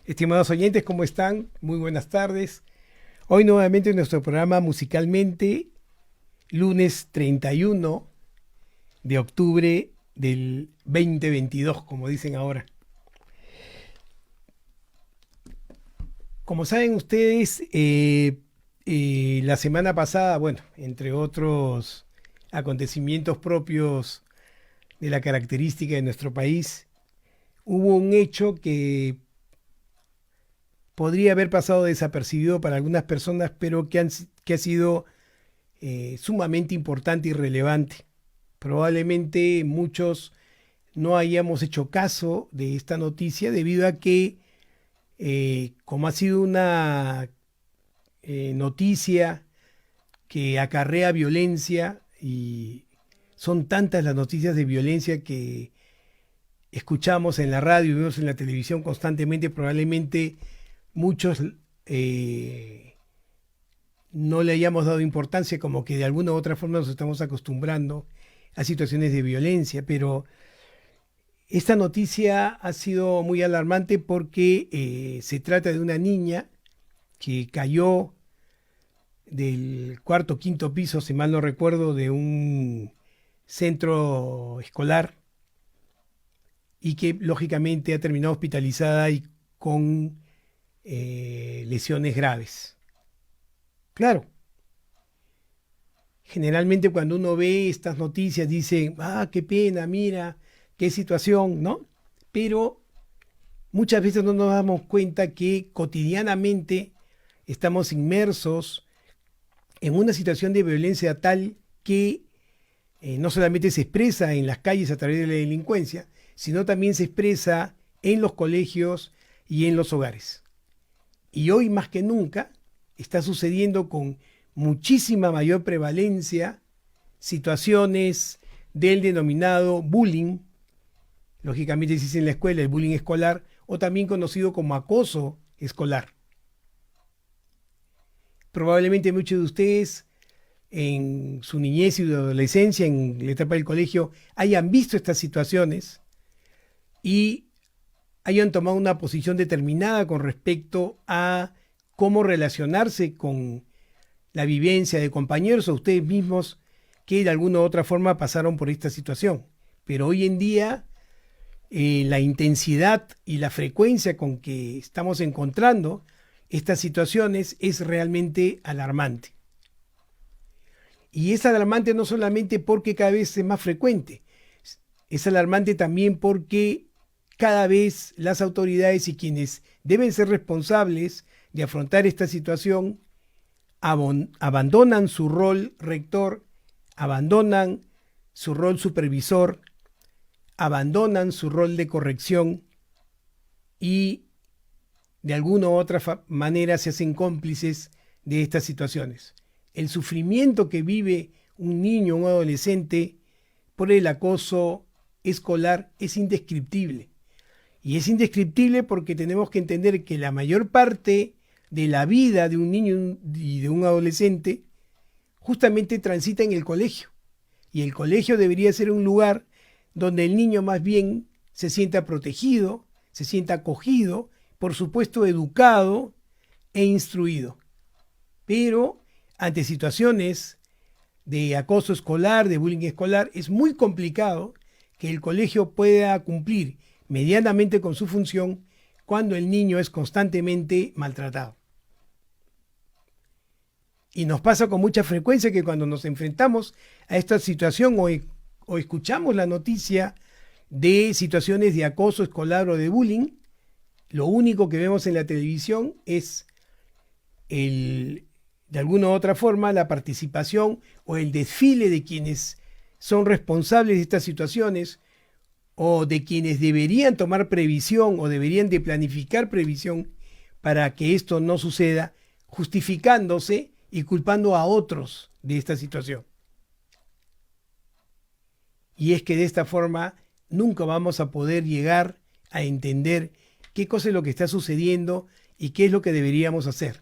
Estimados oyentes, ¿cómo están? Muy buenas tardes. Hoy nuevamente en nuestro programa Musicalmente, lunes 31 de octubre del 2022, como dicen ahora. Como saben ustedes, la semana pasada, bueno, entre otros acontecimientos propios de la característica de nuestro país, hubo un hecho que podría haber pasado desapercibido para algunas personas, pero que ha sido sumamente importante y relevante. Probablemente muchos no hayamos hecho caso de esta noticia debido a que, como ha sido una noticia que acarrea violencia y son tantas las noticias de violencia que escuchamos en la radio y vemos en la televisión constantemente, probablemente muchos no le hayamos dado importancia, como que de alguna u otra forma nos estamos acostumbrando a situaciones de violencia, pero esta noticia ha sido muy alarmante porque se trata de una niña que cayó del cuarto o quinto piso, si mal no recuerdo, de un centro escolar y que lógicamente ha terminado hospitalizada y con lesiones graves. Claro, generalmente cuando uno ve estas noticias dice, ah, qué pena, mira, qué situación, ¿no? Pero muchas veces no nos damos cuenta que cotidianamente estamos inmersos en una situación de violencia tal que no solamente se expresa en las calles a través de la delincuencia, sino también se expresa en los colegios y en los hogares. Y hoy más que nunca está sucediendo con muchísima mayor prevalencia situaciones del denominado bullying, lógicamente se dice en la escuela el bullying escolar, o también conocido como acoso escolar. Probablemente muchos de ustedes en su niñez y adolescencia, en la etapa del colegio, hayan visto estas situaciones y hayan tomado una posición determinada con respecto a cómo relacionarse con la vivencia de compañeros o ustedes mismos que de alguna u otra forma pasaron por esta situación. Pero hoy en día la intensidad y la frecuencia con que estamos encontrando estas situaciones es realmente alarmante. Y es alarmante no solamente porque cada vez es más frecuente, es alarmante también porque cada vez las autoridades y quienes deben ser responsables de afrontar esta situación abandonan su rol rector, abandonan su rol supervisor, abandonan su rol de corrección y de alguna u otra manera se hacen cómplices de estas situaciones. El sufrimiento que vive un niño o un adolescente por el acoso escolar es indescriptible. Y es indescriptible porque tenemos que entender que la mayor parte de la vida de un niño y de un adolescente justamente transita en el colegio. Y el colegio debería ser un lugar donde el niño más bien se sienta protegido, se sienta acogido, por supuesto educado e instruido. Pero ante situaciones de acoso escolar, de bullying escolar, es muy complicado que el colegio pueda cumplir medianamente con su función cuando el niño es constantemente maltratado. Y nos pasa con mucha frecuencia que cuando nos enfrentamos a esta situación o escuchamos la noticia de situaciones de acoso escolar o de bullying, lo único que vemos en la televisión es de alguna u otra forma la participación o el desfile de quienes son responsables de estas situaciones o de quienes deberían tomar previsión o deberían de planificar previsión para que esto no suceda, justificándose y culpando a otros de esta situación. Y es que de esta forma nunca vamos a poder llegar a entender qué cosa es lo que está sucediendo y qué es lo que deberíamos hacer.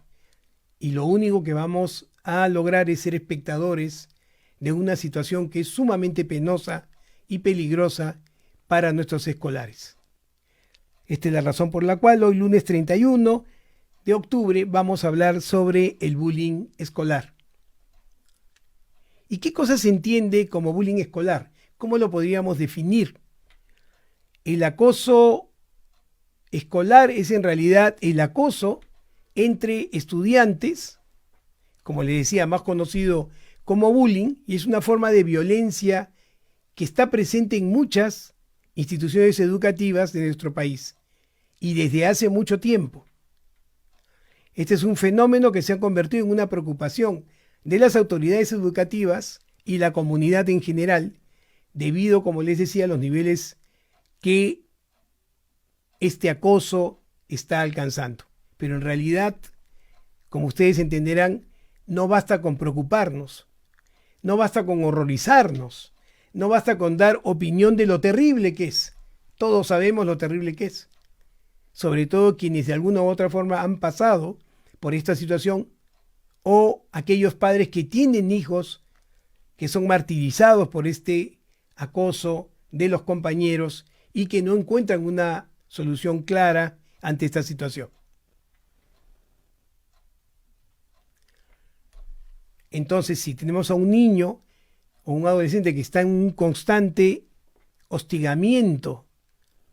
Y lo único que vamos a lograr es ser espectadores de una situación que es sumamente penosa y peligrosa para nuestros escolares. Esta es la razón por la cual hoy, lunes 31 de octubre, vamos a hablar sobre el bullying escolar. ¿Y qué cosa se entiende como bullying escolar? ¿Cómo lo podríamos definir? El acoso escolar es en realidad el acoso entre estudiantes, como les decía, más conocido como bullying, y es una forma de violencia que está presente en muchas instituciones educativas de nuestro país y desde hace mucho tiempo. Este es un fenómeno que se ha convertido en una preocupación de las autoridades educativas y la comunidad en general, debido, como les decía, a los niveles que este acoso está alcanzando. Pero en realidad, como ustedes entenderán, no basta con preocuparnos, no basta con horrorizarnos, no basta con dar opinión de lo terrible que es. Todos sabemos lo terrible que es. Sobre todo quienes de alguna u otra forma han pasado por esta situación o aquellos padres que tienen hijos que son martirizados por este acoso de los compañeros y que no encuentran una solución clara ante esta situación. Entonces, si tenemos a un niño o un adolescente que está en un constante hostigamiento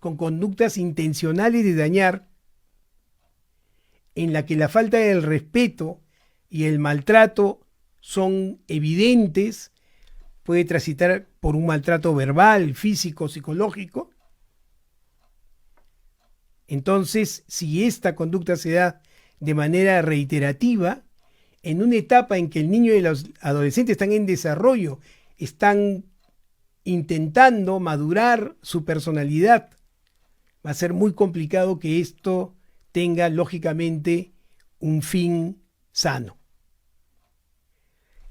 con conductas intencionales de dañar, en la que la falta del respeto y el maltrato son evidentes, puede transitar por un maltrato verbal, físico, psicológico. Entonces, si esta conducta se da de manera reiterativa, en una etapa en que el niño y los adolescentes están en desarrollo, están intentando madurar su personalidad, va a ser muy complicado que esto tenga lógicamente un fin sano.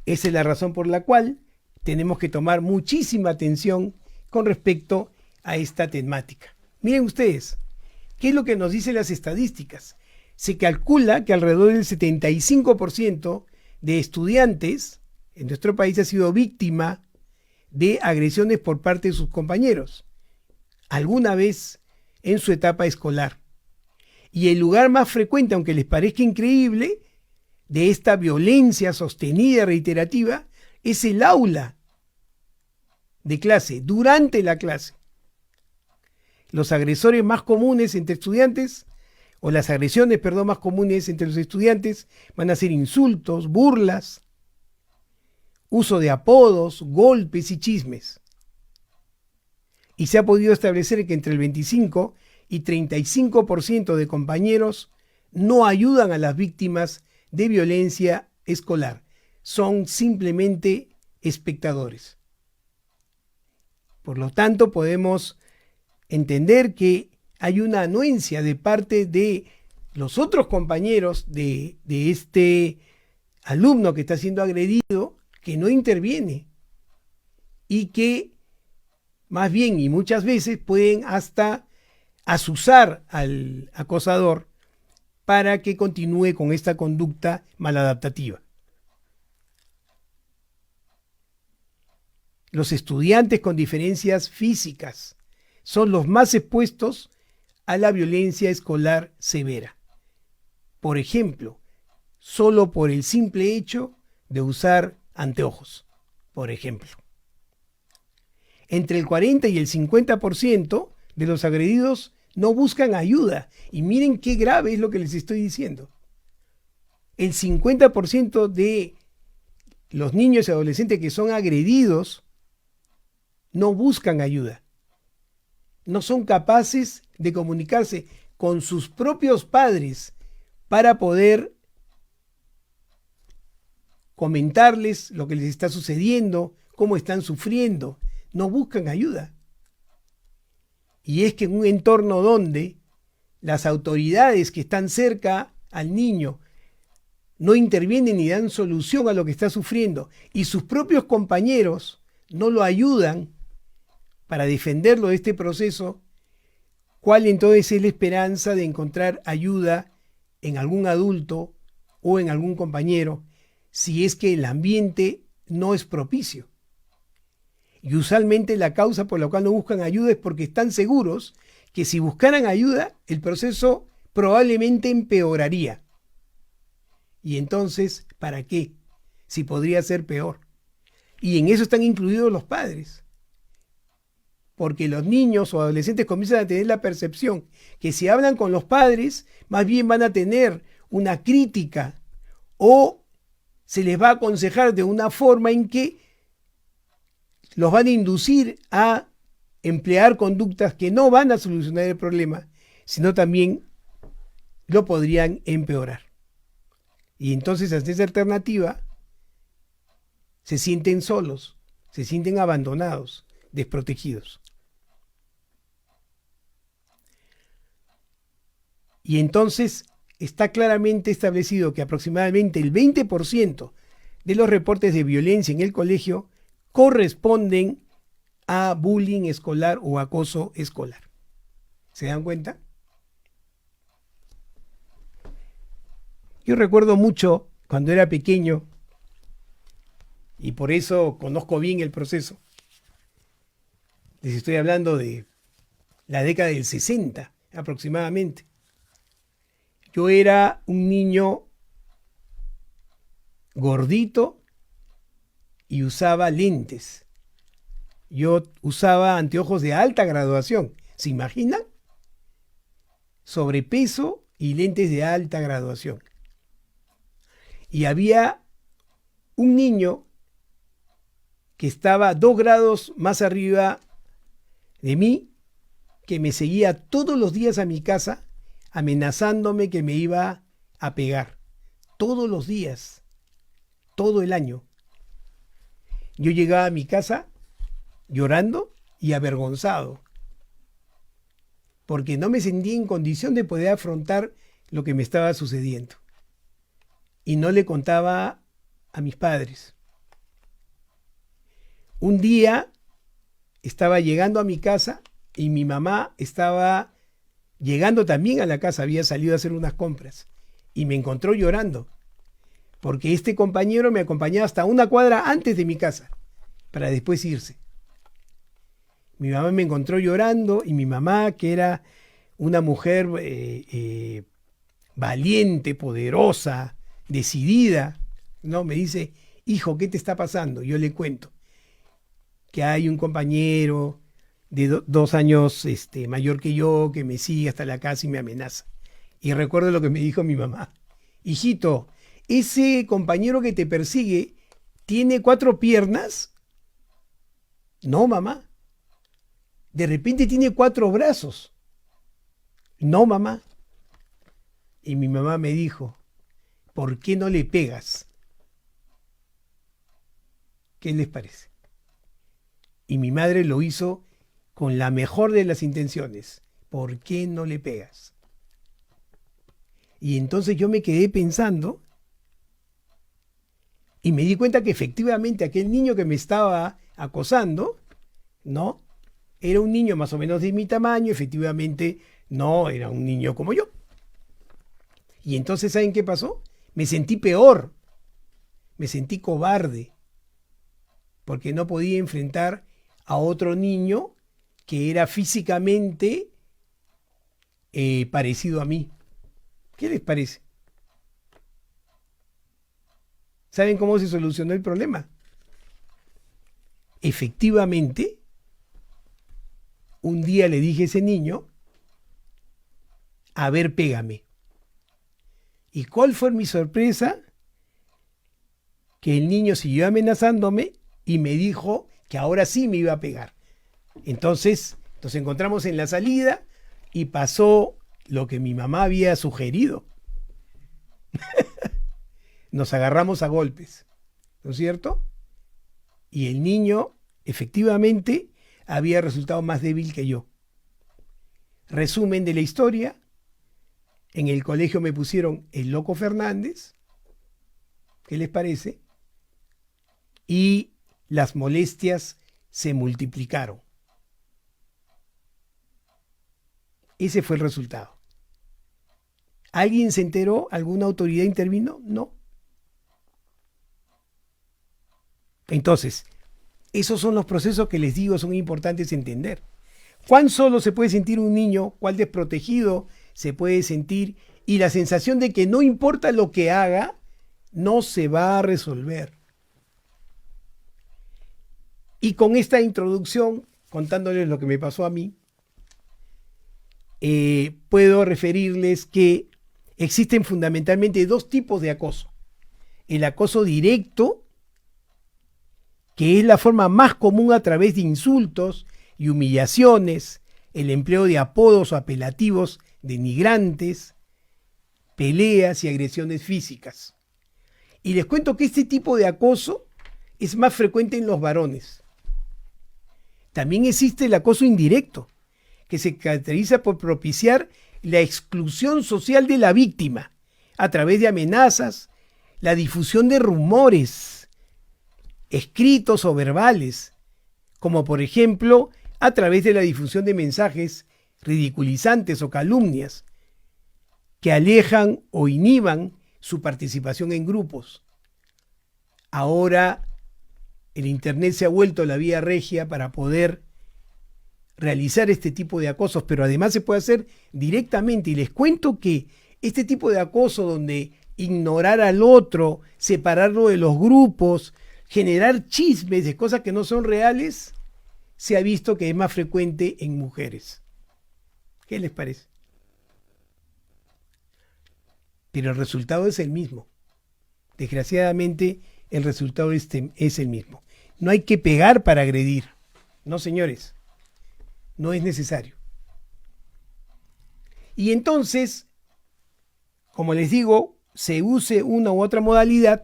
Esa es la razón por la cual tenemos que tomar muchísima atención con respecto a esta temática. Miren ustedes, ¿qué es lo que nos dicen las estadísticas? Se calcula que alrededor del 75% de estudiantes en nuestro país ha sido víctima de agresiones por parte de sus compañeros, alguna vez en su etapa escolar. Y el lugar más frecuente, aunque les parezca increíble, de esta violencia sostenida y reiterativa es el aula de clase, durante la clase. Los agresores más comunes entre estudiantes, o las agresiones, más comunes entre los estudiantes, van a ser insultos, burlas, uso de apodos, golpes y chismes. Y se ha podido establecer que entre el 25 y 35% de compañeros no ayudan a las víctimas de violencia escolar. Son simplemente espectadores. Por lo tanto, podemos entender que hay una anuencia de parte de los otros compañeros de este alumno que está siendo agredido, que no interviene y que más bien y muchas veces pueden hasta azuzar al acosador para que continúe con esta conducta maladaptativa. Los estudiantes con diferencias físicas son los más expuestos a la violencia escolar severa. Por ejemplo, solo por el simple hecho de usar anteojos, por ejemplo. Entre el 40 y el 50% de los agredidos no buscan ayuda. Y miren qué grave es lo que les estoy diciendo. El 50% de los niños y adolescentes que son agredidos no buscan ayuda. No son capaces de comunicarse con sus propios padres para poder comentarles lo que les está sucediendo, cómo están sufriendo. No buscan ayuda. Y es que en un entorno donde las autoridades que están cerca al niño no intervienen ni dan solución a lo que está sufriendo y sus propios compañeros no lo ayudan para defenderlo de este proceso, ¿cuál entonces es la esperanza de encontrar ayuda en algún adulto o en algún compañero si es que el ambiente no es propicio? Y usualmente la causa por la cual no buscan ayuda es porque están seguros que si buscaran ayuda, el proceso probablemente empeoraría. Y entonces, ¿para qué? Si podría ser peor. Y en eso están incluidos los padres. Porque los niños o adolescentes comienzan a tener la percepción que si hablan con los padres, más bien van a tener una crítica o se les va a aconsejar de una forma en que los van a inducir a emplear conductas que no van a solucionar el problema, sino también lo podrían empeorar. Y entonces, ante esa alternativa, se sienten solos, se sienten abandonados, desprotegidos. Y entonces está claramente establecido que aproximadamente el 20% de los reportes de violencia en el colegio corresponden a bullying escolar o acoso escolar. ¿Se dan cuenta? Yo recuerdo mucho cuando era pequeño, y por eso conozco bien el proceso. Les estoy hablando de la década del 60 aproximadamente. Yo era un niño gordito y usaba lentes. Yo usaba anteojos de alta graduación. ¿Se imaginan? Sobrepeso y lentes de alta graduación. Y había un niño que estaba 2 grados más arriba de mí, que me seguía todos los días a mi casa, amenazándome que me iba a pegar. Todos los días, todo el año. Yo llegaba a mi casa llorando y avergonzado, porque no me sentía en condición de poder afrontar lo que me estaba sucediendo. Y no le contaba a mis padres. Un día estaba llegando a mi casa y mi mamá estaba llegando también a la casa, había salido a hacer unas compras y me encontró llorando, porque este compañero me acompañaba hasta 1 cuadra antes de mi casa para después irse. Mi mamá me encontró llorando y mi mamá, que era una mujer valiente, poderosa, decidida, ¿no? Me dice: hijo, ¿qué te está pasando? Yo le cuento que hay un compañero de 2 años mayor que yo que me sigue hasta la casa y me amenaza. Y recuerdo lo que me dijo mi mamá: hijito, ese compañero que te persigue tiene 4 piernas. No, mamá. De repente tiene 4 brazos. No, mamá. Y mi mamá me dijo: ¿por qué no le pegas? ¿Qué les parece? Y mi madre lo hizo con la mejor de las intenciones. ¿Por qué no le pegas? Y entonces yo me quedé pensando y me di cuenta que efectivamente aquel niño que me estaba acosando, ¿no? Era un niño más o menos de mi tamaño, efectivamente no era un niño como yo. Y entonces, ¿saben qué pasó? Me sentí peor, me sentí cobarde, porque no podía enfrentar a otro niño que era físicamente parecido a mí. ¿Qué les parece? ¿Saben cómo se solucionó el problema? Efectivamente, un día le dije a ese niño: a ver, pégame. ¿Y cuál fue mi sorpresa? Que el niño siguió amenazándome y me dijo que ahora sí me iba a pegar. Entonces nos encontramos en la salida y pasó lo que mi mamá había sugerido. Nos agarramos a golpes, ¿no es cierto? Y el niño efectivamente había resultado más débil que yo. Resumen de la historia: en el colegio me pusieron el Loco Fernández. ¿Qué les parece? Y las molestias se multiplicaron. Ese fue el resultado. ¿Alguien se enteró? ¿Alguna autoridad intervino? No. Entonces, esos son los procesos que les digo son importantes entender. ¿Cuán solo se puede sentir un niño? ¿Cuán desprotegido se puede sentir? Y la sensación de que no importa lo que haga, no se va a resolver. Y con esta introducción, contándoles lo que me pasó a mí, puedo referirles que existen fundamentalmente dos tipos de acoso. El acoso directo, que es la forma más común a través de insultos y humillaciones, el empleo de apodos o apelativos denigrantes, peleas y agresiones físicas. Y les cuento que este tipo de acoso es más frecuente en los varones. También existe el acoso indirecto, que se caracteriza por propiciar la exclusión social de la víctima a través de amenazas, la difusión de rumores escritos o verbales, como por ejemplo a través de la difusión de mensajes ridiculizantes o calumnias que alejan o inhiban su participación en grupos. Ahora el Internet se ha vuelto la vía regia para poder realizar este tipo de acosos, pero además se puede hacer directamente. Y les cuento que este tipo de acoso, donde ignorar al otro, separarlo de los grupos, generar chismes de cosas que no son reales, se ha visto que es más frecuente en mujeres. ¿Qué les parece? Pero el resultado es el mismo. Desgraciadamente, el resultado es el mismo. No hay que pegar para agredir. No, señores. No es necesario. Y entonces, como les digo, se use una u otra modalidad,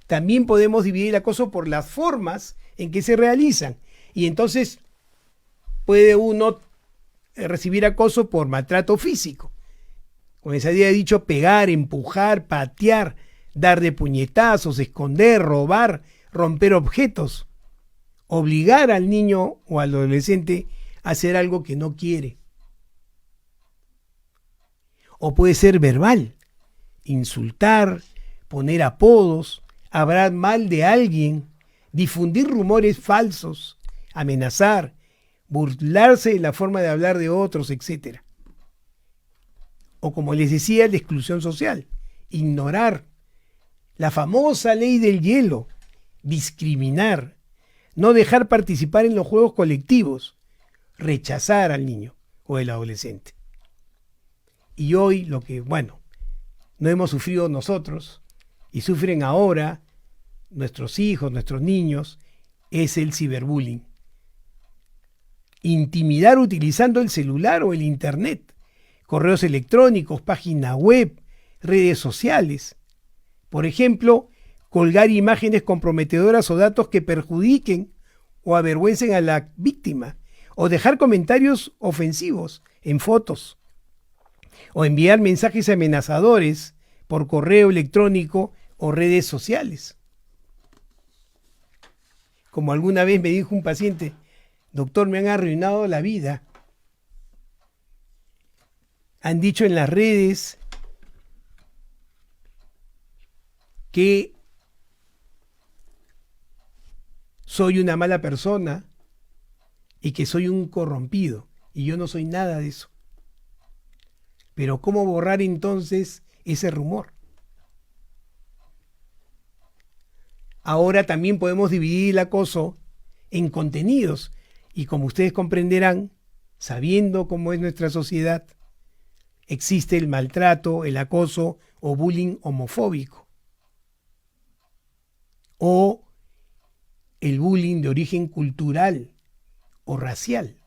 también podemos dividir el acoso por las formas en que se realizan. Y entonces puede uno recibir acoso por maltrato físico. Como les había dicho, pegar, empujar, patear, dar de puñetazos, esconder, robar, romper objetos, obligar al niño o al adolescente a hacer algo que no quiere. O puede ser verbal, insultar, poner apodos, hablar mal de alguien, difundir rumores falsos, amenazar, burlarse de la forma de hablar de otros, etc. O como les decía, la exclusión social, ignorar, la famosa ley del hielo, discriminar, no dejar participar en los juegos colectivos, rechazar al niño o el adolescente. Y hoy lo que, no hemos sufrido nosotros y sufren ahora nuestros hijos, nuestros niños, es el ciberbullying. Intimidar utilizando el celular o el internet, correos electrónicos, página web, redes sociales. Por ejemplo, colgar imágenes comprometedoras o datos que perjudiquen o avergüencen a la víctima, o dejar comentarios ofensivos en fotos, o enviar mensajes amenazadores por correo electrónico o redes sociales. Como alguna vez me dijo un paciente: doctor, me han arruinado la vida. Han dicho en las redes que soy una mala persona y que soy un corrompido, y yo no soy nada de eso. Pero ¿cómo borrar entonces ese rumor? Ahora también podemos dividir el acoso en contenidos, y como ustedes comprenderán, sabiendo cómo es nuestra sociedad, existe el maltrato, el acoso o bullying homofóbico, o el bullying de origen cultural o racial.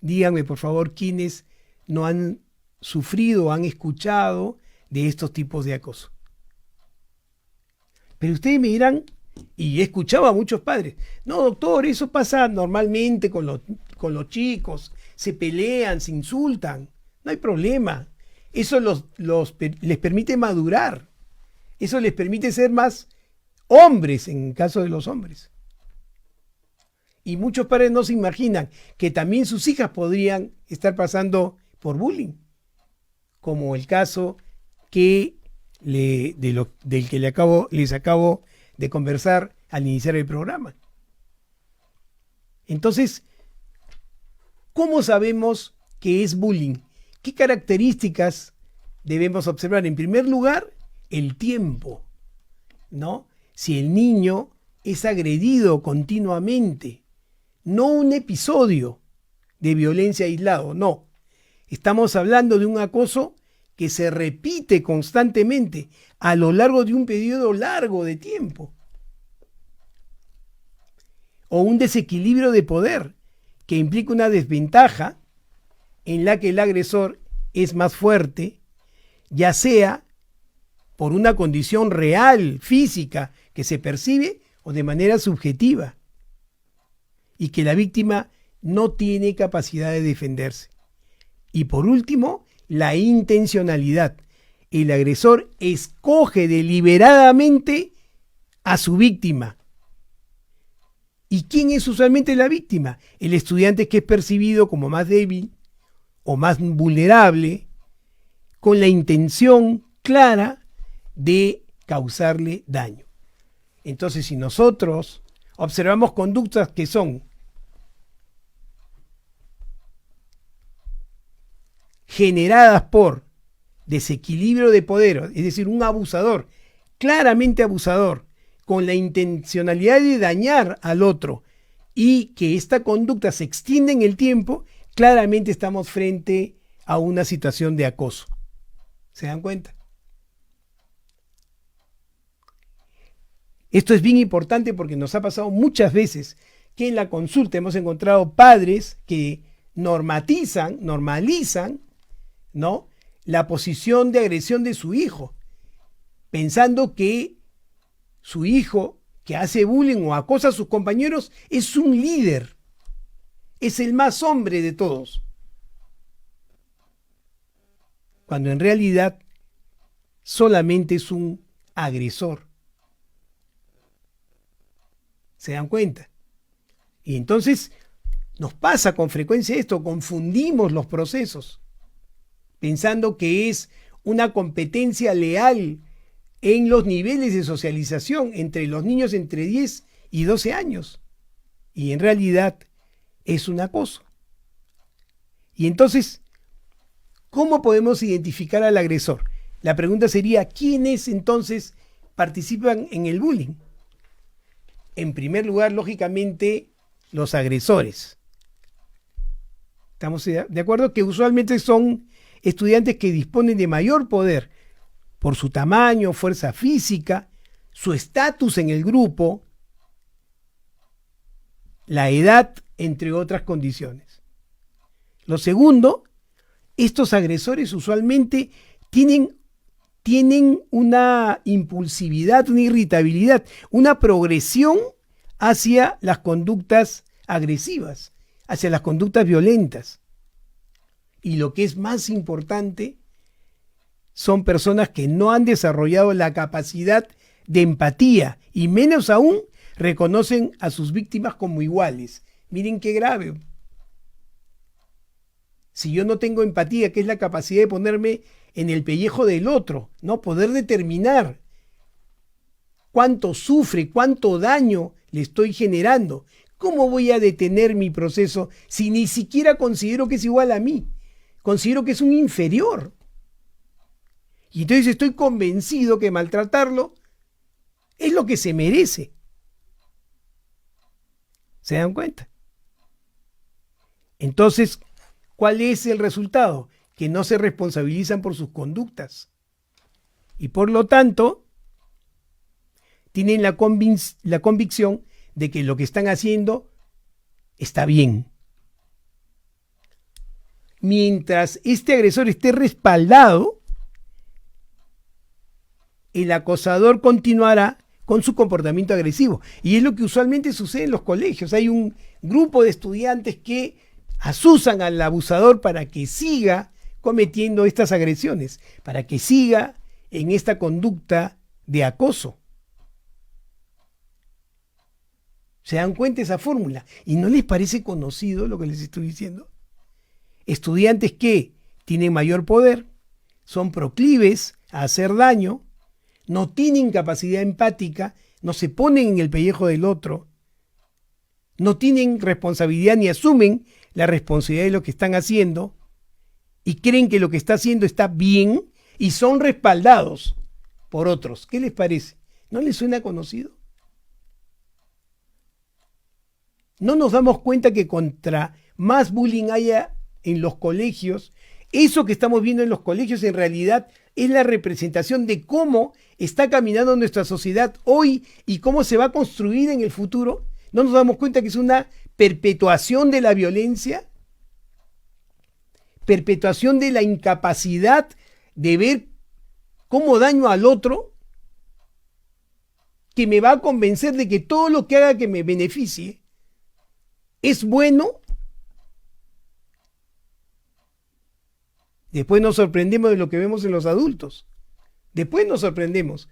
Díganme, por favor, quiénes no han sufrido o han escuchado de estos tipos de acoso. Pero ustedes me dirán, y he escuchado a muchos padres: no, doctor, eso pasa normalmente con los chicos, se pelean, se insultan, no hay problema. Eso les permite madurar, eso les permite ser más hombres en el caso de los hombres. Y muchos padres no se imaginan que también sus hijas podrían estar pasando por bullying, como el caso del que les acabo de conversar al iniciar el programa. Entonces, ¿cómo sabemos que es bullying? ¿Qué características debemos observar? En primer lugar, el tiempo, ¿no? Si el niño es agredido continuamente, no un episodio de violencia aislado, no. Estamos hablando de un acoso que se repite constantemente a lo largo de un periodo largo de tiempo. O un desequilibrio de poder que implica una desventaja en la que el agresor es más fuerte, ya sea por una condición real, física, que se percibe o de manera subjetiva, y que la víctima no tiene capacidad de defenderse. Y por último, la intencionalidad. El agresor escoge deliberadamente a su víctima. ¿Y quién es usualmente la víctima? El estudiante que es percibido como más débil o más vulnerable, con la intención clara de causarle daño. Entonces, si nosotros observamos conductas que son generadas por desequilibrio de poder, es decir, un abusador, claramente abusador, con la intencionalidad de dañar al otro, y que esta conducta se extiende en el tiempo, claramente estamos frente a una situación de acoso. ¿Se dan cuenta? Esto es bien importante porque nos ha pasado muchas veces que en la consulta hemos encontrado padres que normalizan, ¿no?, la posición de agresión de su hijo, pensando que su hijo que hace bullying o acosa a sus compañeros es un líder, es el más hombre de todos, cuando en realidad solamente es un agresor. ¿Se dan cuenta? Y entonces nos pasa con frecuencia esto, confundimos los procesos, pensando que es una competencia leal en los niveles de socialización entre los niños entre 10 y 12 años. Y en realidad es un acoso. Y entonces, ¿cómo podemos identificar al agresor? La pregunta sería, ¿quiénes entonces participan en el bullying? En primer lugar, lógicamente, los agresores. ¿Estamos de acuerdo? Que usualmente son estudiantes que disponen de mayor poder por su tamaño, fuerza física, su estatus en el grupo, la edad, entre otras condiciones. Lo segundo, estos agresores usualmente tienen una impulsividad, una irritabilidad, una progresión hacia las conductas agresivas, hacia las conductas violentas. Y lo que es más importante, son personas que no han desarrollado la capacidad de empatía y menos aún reconocen a sus víctimas como iguales. Miren qué grave. Si yo no tengo empatía, que es la capacidad de ponerme en el pellejo del otro, ¿no? Poder determinar cuánto sufre, cuánto daño le estoy generando. ¿Cómo voy a detener mi proceso si ni siquiera considero que es igual a mí? Considero que es un inferior. Y entonces estoy convencido que maltratarlo es lo que se merece. ¿Se dan cuenta? Entonces, ¿cuál es el resultado? Que no se responsabilizan por sus conductas. Y por lo tanto, tienen la convicción de que lo que están haciendo está bien. Mientras este agresor esté respaldado, el acosador continuará con su comportamiento agresivo. Y es lo que usualmente sucede en los colegios. Hay un grupo de estudiantes que asusan al abusador para que siga cometiendo estas agresiones, para que siga en esta conducta de acoso. ¿Se dan cuenta de esa fórmula? ¿Y no les parece conocido lo que les estoy diciendo? Estudiantes que tienen mayor poder, son proclives a hacer daño, no tienen capacidad empática, no se ponen en el pellejo del otro, no tienen responsabilidad ni asumen la responsabilidad de lo que están haciendo y creen que lo que está haciendo está bien y son respaldados por otros. ¿Qué les parece? ¿No les suena conocido? ¿No nos damos cuenta que contra más bullying haya en los colegios, eso que estamos viendo en los colegios en realidad es la representación de cómo está caminando nuestra sociedad hoy y cómo se va a construir en el futuro? ¿No nos damos cuenta que es una perpetuación de la violencia? Perpetuación de la incapacidad de ver cómo daño al otro, que me va a convencer de que todo lo que haga que me beneficie es bueno. Después nos sorprendemos de lo que vemos en los adultos. Después nos sorprendemos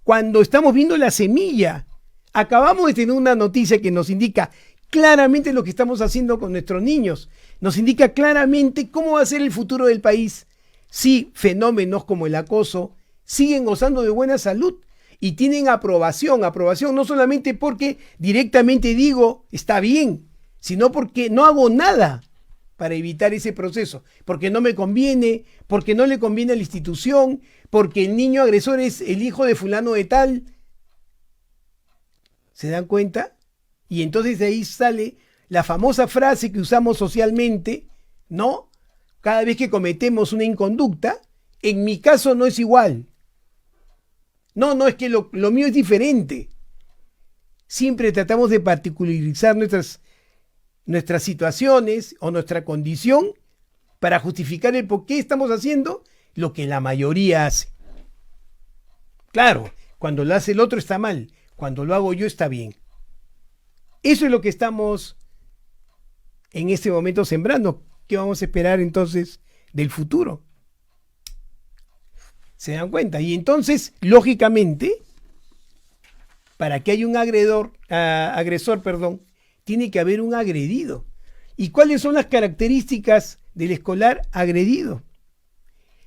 cuando estamos viendo la semilla. Acabamos de tener una noticia que nos indica claramente lo que estamos haciendo con nuestros niños. Nos indica claramente cómo va a ser el futuro del país si fenómenos como el acoso siguen gozando de buena salud y tienen aprobación. Aprobación no solamente porque directamente digo está bien, sino porque no hago nada para evitar ese proceso, porque no me conviene, porque no le conviene a la institución, porque el niño agresor es el hijo de fulano de tal. ¿Se dan cuenta? Y entonces de ahí sale la famosa frase que usamos socialmente, ¿no? Cada vez que cometemos una inconducta, en mi caso no es igual. No, es que lo mío es diferente. Siempre tratamos de particularizar nuestras situaciones o nuestra condición para justificar el por qué estamos haciendo lo que la mayoría hace. Claro, cuando lo hace el otro está mal, cuando lo hago yo está bien. Eso es lo que estamos en este momento sembrando. ¿Qué vamos a esperar entonces del futuro? ¿Se dan cuenta? Y entonces, lógicamente, para que haya un agresor, tiene que haber un agredido. ¿Y cuáles son las características del escolar agredido?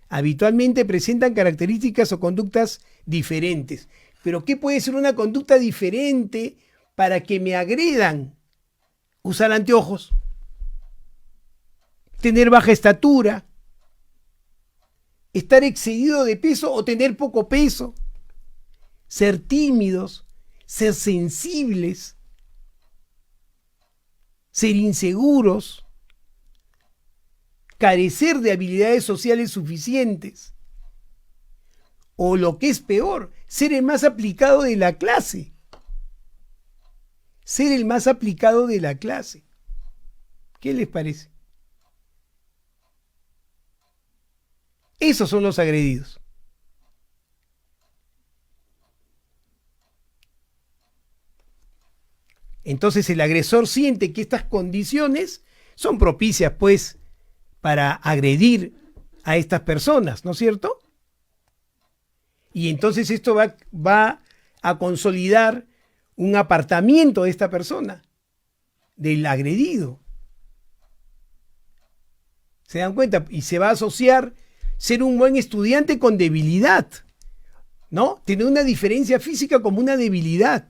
Habitualmente presentan características o conductas diferentes. ¿Pero qué puede ser una conducta diferente para que me agredan? Usar anteojos, tener baja estatura, estar excedido de peso o tener poco peso, ser tímidos, ser sensibles, ser inseguros, carecer de habilidades sociales suficientes, o lo que es peor, ser el más aplicado de la clase. Ser el más aplicado de la clase. ¿Qué les parece? Esos son los agredidos. Entonces el agresor siente que estas condiciones son propicias, pues, para agredir a estas personas, ¿no es cierto? Y entonces esto va a consolidar un apartamiento de esta persona, del agredido. ¿Se dan cuenta? Y se va a asociar ser un buen estudiante con debilidad, ¿no? Tener una diferencia física como una debilidad.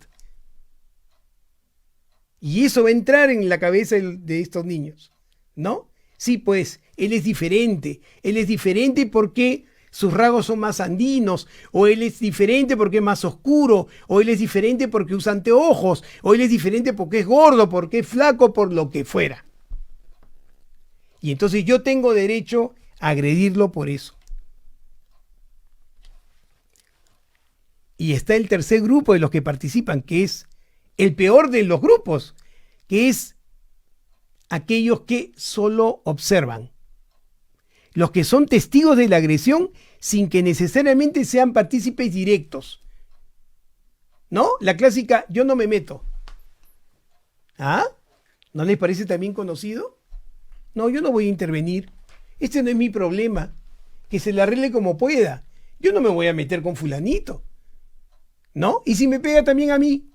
Y eso va a entrar en la cabeza de estos niños, ¿no? Sí, pues, él es diferente porque sus rasgos son más andinos, o él es diferente porque es más oscuro, o él es diferente porque usa anteojos, o él es diferente porque es gordo, porque es flaco, por lo que fuera. Y entonces yo tengo derecho a agredirlo por eso. Y está el tercer grupo de los que participan, que es el peor de los grupos, que es aquellos que solo observan. Los que son testigos de la agresión sin que necesariamente sean partícipes directos. ¿No? La clásica, yo no me meto. ¿Ah? ¿No les parece también conocido? No, yo no voy a intervenir. Este no es mi problema. Que se le arregle como pueda. Yo no me voy a meter con fulanito. ¿No? ¿Y si me pega también a mí?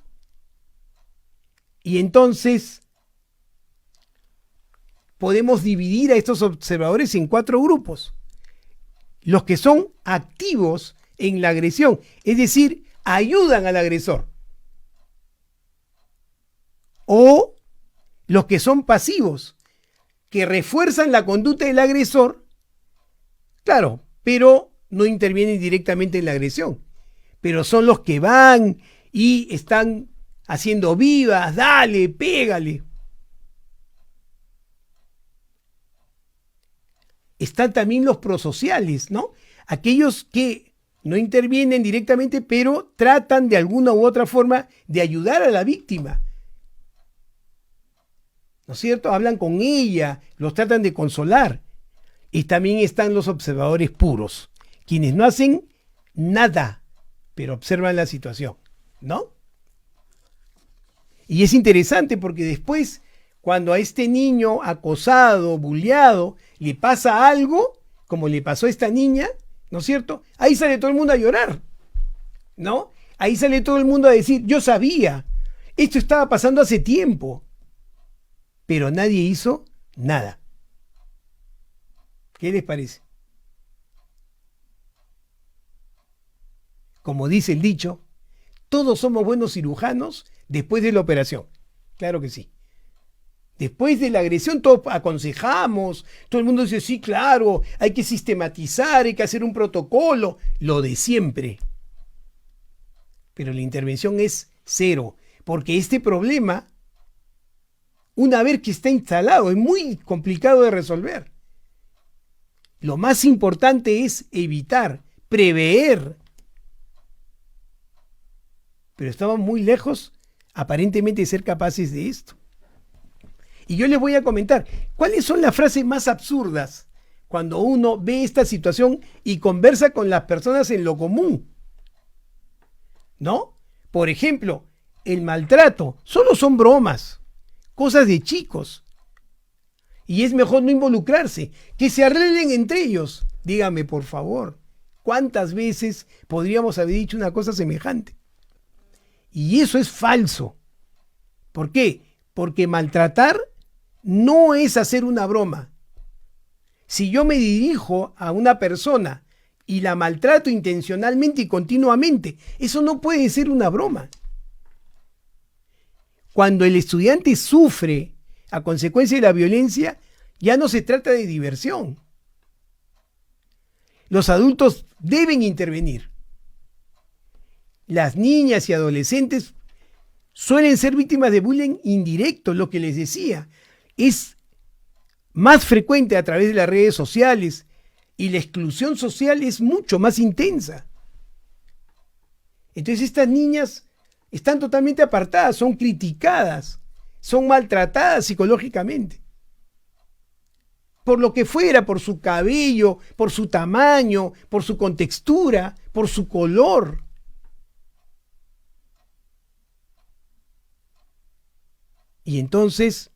Y entonces podemos dividir a estos observadores en 4 grupos. Los que son activos en la agresión, es decir, ayudan al agresor. O los que son pasivos, que refuerzan la conducta del agresor, claro, pero no intervienen directamente en la agresión. Pero son los que van y están haciendo vivas, dale, pégale. Están también los prosociales, ¿no? Aquellos que no intervienen directamente, pero tratan de alguna u otra forma de ayudar a la víctima. ¿No es cierto? Hablan con ella, los tratan de consolar. Y también están los observadores puros, quienes no hacen nada, pero observan la situación, ¿no? Y es interesante porque después, cuando a este niño acosado, bulleado, le pasa algo, como le pasó a esta niña, ¿no es cierto? Ahí sale todo el mundo a llorar, ¿no? Ahí sale todo el mundo a decir, yo sabía, esto estaba pasando hace tiempo, pero nadie hizo nada. ¿Qué les parece? Como dice el dicho, todos somos buenos cirujanos después de la operación. Claro que sí. Después de la agresión todos aconsejamos, todo el mundo dice, sí, claro, hay que sistematizar, hay que hacer un protocolo, lo de siempre. Pero la intervención es cero, porque este problema, una vez que está instalado, es muy complicado de resolver. Lo más importante es evitar, prever. Pero estamos muy lejos, aparentemente, de ser capaces de esto. Y yo les voy a comentar, ¿cuáles son las frases más absurdas cuando uno ve esta situación y conversa con las personas en lo común? ¿No? Por ejemplo, el maltrato, solo son bromas, cosas de chicos. Y es mejor no involucrarse, que se arreglen entre ellos. Dígame, por favor, ¿cuántas veces podríamos haber dicho una cosa semejante? Y eso es falso. ¿Por qué? Porque maltratar no es hacer una broma. Si yo me dirijo a una persona y la maltrato intencionalmente y continuamente, eso no puede ser una broma. Cuando el estudiante sufre a consecuencia de la violencia, ya no se trata de diversión. Los adultos deben intervenir. Las niñas y adolescentes suelen ser víctimas de bullying indirecto, lo que les decía. Es más frecuente a través de las redes sociales y la exclusión social es mucho más intensa. Entonces estas niñas están totalmente apartadas, son criticadas, son maltratadas psicológicamente. Por lo que fuera, por su cabello, por su tamaño, por su contextura, por su color. Y entonces,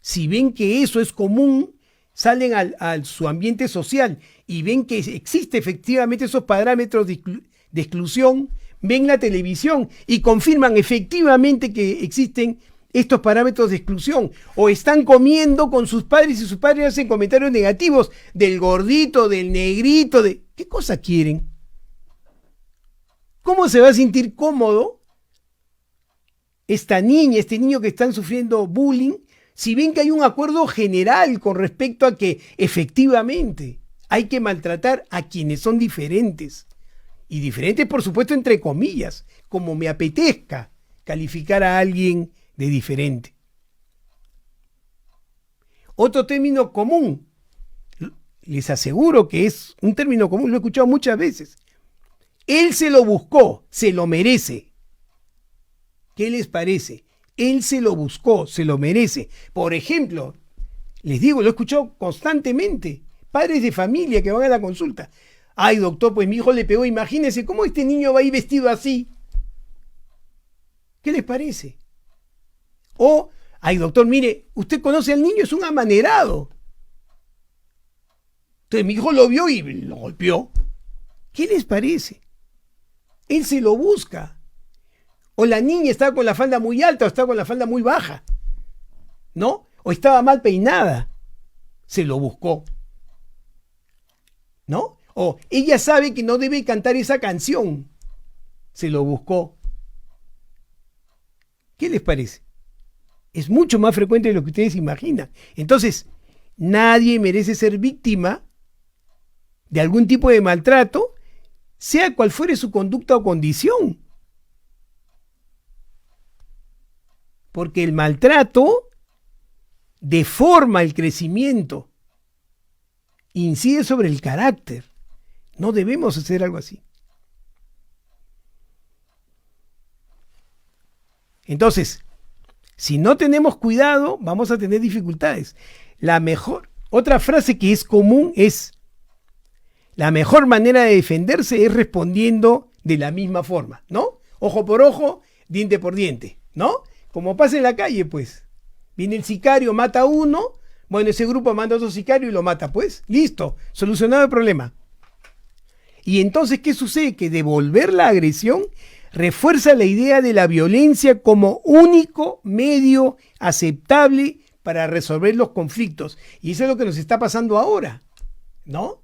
si ven que eso es común, salen a su ambiente social y ven que existe efectivamente esos parámetros de exclusión, ven la televisión y confirman efectivamente que existen estos parámetros de exclusión, o están comiendo con sus padres y sus padres hacen comentarios negativos del gordito, del negrito, de ¿qué cosa quieren? ¿Cómo se va a sentir cómodo esta niña, este niño que están sufriendo bullying, si ven que hay un acuerdo general con respecto a que efectivamente hay que maltratar a quienes son diferentes? Y diferentes, por supuesto, entre comillas, como me apetezca calificar a alguien de diferente. Otro término común, les aseguro que es un término común, lo he escuchado muchas veces. Él se lo buscó, se lo merece. ¿Qué les parece? Él se lo buscó, se lo merece. Por ejemplo, les digo, lo he escuchado constantemente, padres de familia que van a la consulta. Ay, doctor, pues mi hijo le pegó, imagínese cómo este niño va a ir vestido así. ¿Qué les parece? O, ay, doctor, mire, usted conoce al niño, es un amanerado. Entonces mi hijo lo vio y lo golpeó. ¿Qué les parece? Él se lo busca. O la niña estaba con la falda muy alta o estaba con la falda muy baja, ¿no? O estaba mal peinada, se lo buscó, ¿no? O ella sabe que no debe cantar esa canción, se lo buscó. ¿Qué les parece? Es mucho más frecuente de lo que ustedes imaginan. Entonces, nadie merece ser víctima de algún tipo de maltrato, sea cual fuere su conducta o condición. Porque el maltrato deforma el crecimiento, incide sobre el carácter. No debemos hacer algo así. Entonces, si no tenemos cuidado, vamos a tener dificultades. Otra frase que es común es: la mejor manera de defenderse es respondiendo de la misma forma, ¿no? Ojo por ojo, diente por diente, ¿no? Como pasa en la calle, pues. Viene el sicario, mata a uno, bueno, ese grupo manda a otro sicario y lo mata, pues. Listo, solucionado el problema. Y entonces, ¿qué sucede? Que devolver la agresión refuerza la idea de la violencia como único medio aceptable para resolver los conflictos. Y eso es lo que nos está pasando ahora, ¿no?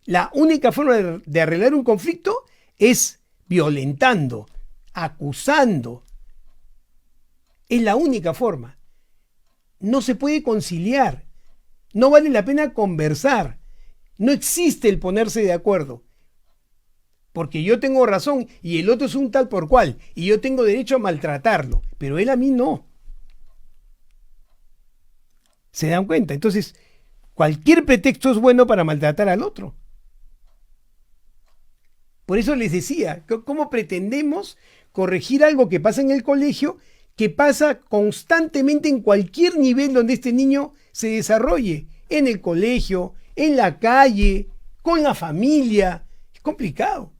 La única forma de arreglar un conflicto es violentando, acusando. Es la única forma. No se puede conciliar. No vale la pena conversar. No existe el ponerse de acuerdo. Porque yo tengo razón y el otro es un tal por cual. Y yo tengo derecho a maltratarlo. Pero él a mí no. ¿Se dan cuenta? Entonces, cualquier pretexto es bueno para maltratar al otro. Por eso les decía, ¿cómo pretendemos corregir algo que pasa en el colegio, que pasa constantemente en cualquier nivel donde este niño se desarrolle? En el colegio, en la calle, con la familia. Es complicado.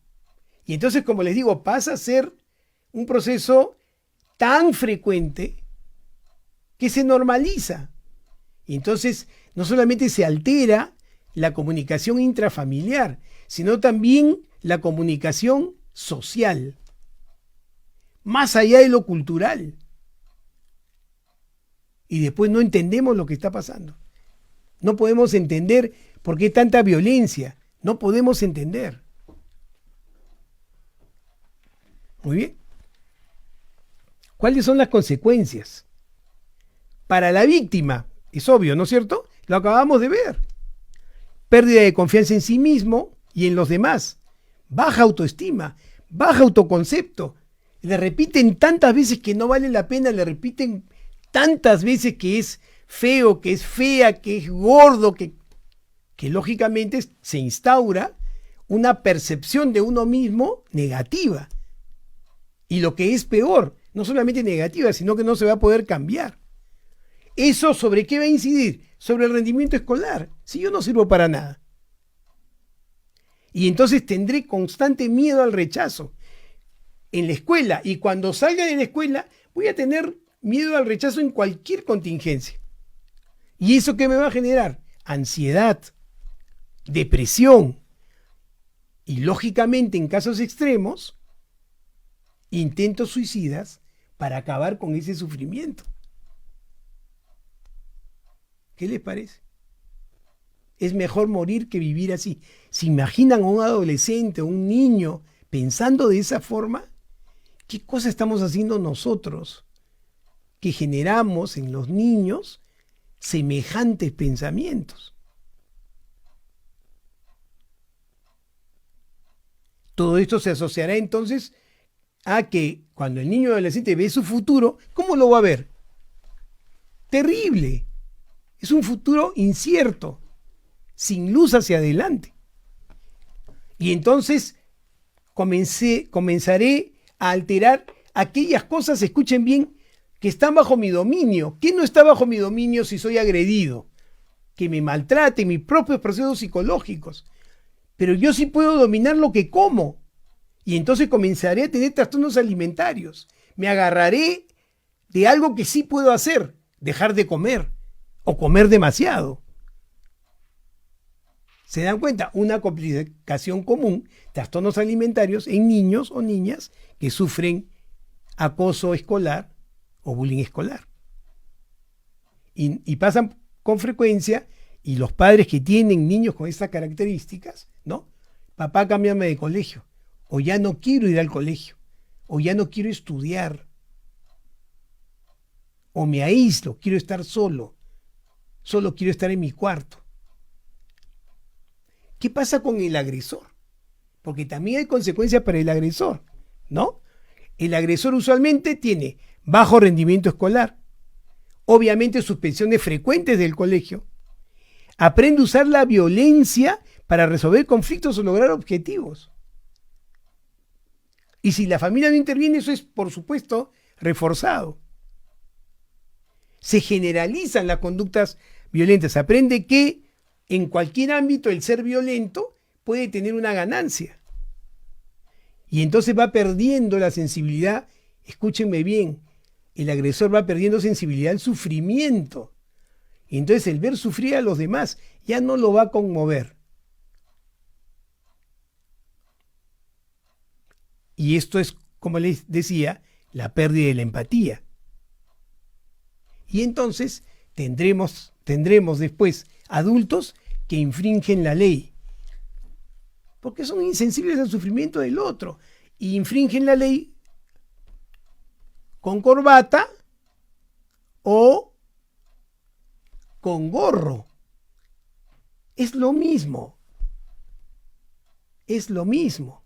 Y entonces, como les digo, pasa a ser un proceso tan frecuente que se normaliza. Y entonces no solamente se altera la comunicación intrafamiliar, sino también la comunicación social, más allá de lo cultural. Y después no entendemos lo que está pasando. No podemos entender por qué tanta violencia. No podemos entender. Muy bien. ¿Cuáles son las consecuencias? Para la víctima, es obvio, ¿no es cierto? Lo acabamos de ver. Pérdida de confianza en sí mismo y en los demás. Baja autoestima, baja autoconcepto. Le repiten tantas veces que no vale la pena, le repiten tantas veces que es feo, que es fea, que es gordo, que lógicamente se instaura una percepción de uno mismo negativa. Y lo que es peor, no solamente negativa, sino que no se va a poder cambiar. ¿Eso sobre qué va a incidir? Sobre el rendimiento escolar. Si yo no sirvo para nada. Y entonces tendré constante miedo al rechazo en la escuela. Y cuando salga de la escuela, voy a tener miedo al rechazo en cualquier contingencia. ¿Y eso qué me va a generar? Ansiedad, depresión. Y lógicamente, en casos extremos, intentos suicidas para acabar con ese sufrimiento. ¿Qué les parece? Es mejor morir que vivir así. ¿Se imaginan a un adolescente o un niño pensando de esa forma? ¿Qué cosa estamos haciendo nosotros que generamos en los niños semejantes pensamientos? Todo esto se asociará entonces a que cuando el niño adolescente ve su futuro, ¿cómo lo va a ver? Terrible. Es un futuro incierto, sin luz hacia adelante. Y entonces comenzaré a alterar aquellas cosas, escuchen bien, que están bajo mi dominio. ¿Qué no está bajo mi dominio si soy agredido? Que me maltrate, mis propios procesos psicológicos. Pero yo sí puedo dominar lo que como. Y entonces comenzaré a tener trastornos alimentarios. Me agarraré de algo que sí puedo hacer, dejar de comer o comer demasiado. ¿Se dan cuenta? Una complicación común, trastornos alimentarios en niños o niñas que sufren acoso escolar o bullying escolar. Y pasan con frecuencia, y los padres que tienen niños con estas características, ¿no? Papá, cámbiame de colegio, o ya no quiero ir al colegio, o ya no quiero estudiar, o me aíslo, quiero estar solo, solo quiero estar en mi cuarto. ¿Qué pasa con el agresor? Porque también hay consecuencias para el agresor, ¿no? El agresor usualmente tiene bajo rendimiento escolar, obviamente suspensiones frecuentes del colegio, aprende a usar la violencia para resolver conflictos o lograr objetivos. Y si la familia no interviene, eso es, por supuesto, reforzado. Se generalizan las conductas violentas. Aprende que en cualquier ámbito el ser violento puede tener una ganancia. Y entonces va perdiendo la sensibilidad, escúchenme bien, el agresor va perdiendo sensibilidad al sufrimiento. Y entonces el ver sufrir a los demás ya no lo va a conmover. Y esto es, como les decía, la pérdida de la empatía. Y entonces tendremos después adultos que infringen la ley, porque son insensibles al sufrimiento del otro, y infringen la ley con corbata o con gorro. Es lo mismo. Es lo mismo.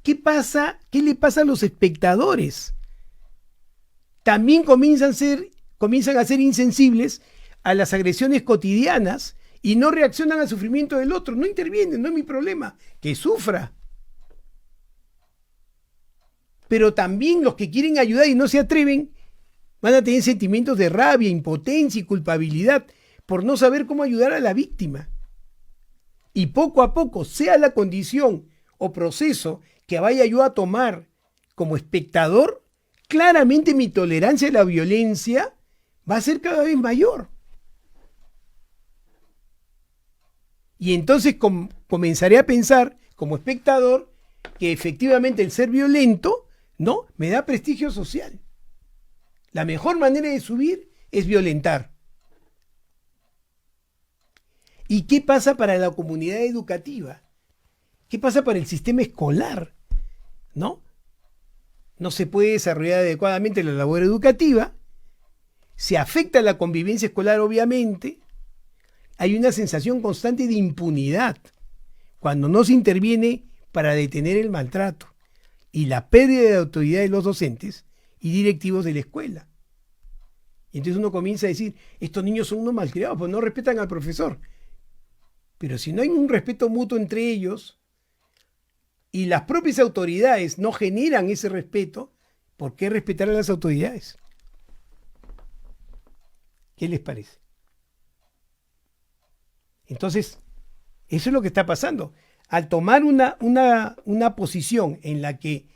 ¿Qué pasa? ¿Qué le pasa a los espectadores? También comienzan a ser insensibles a las agresiones cotidianas y no reaccionan al sufrimiento del otro, no intervienen, no es mi problema, que sufra. Pero también los que quieren ayudar y no se atreven van a tener sentimientos de rabia, impotencia y culpabilidad por no saber cómo ayudar a la víctima. Y poco a poco, sea la condición o proceso que vaya yo a tomar como espectador, claramente mi tolerancia a la violencia va a ser cada vez mayor. Y entonces comenzaré a pensar como espectador que efectivamente el ser violento, ¿no?, me da prestigio social. La mejor manera de subir es violentar. ¿Y qué pasa para la comunidad educativa? ¿Qué pasa para el sistema escolar? ¿No? No se puede desarrollar adecuadamente la labor educativa, se afecta la convivencia escolar obviamente, hay una sensación constante de impunidad cuando no se interviene para detener el maltrato y la pérdida de autoridad de los docentes y directivos de la escuela. Y entonces uno comienza a decir, estos niños son unos malcriados, pues no respetan al profesor. Pero si no hay un respeto mutuo entre ellos y las propias autoridades no generan ese respeto, ¿por qué respetar a las autoridades? ¿Qué les parece? Entonces, eso es lo que está pasando. Al tomar una posición en la que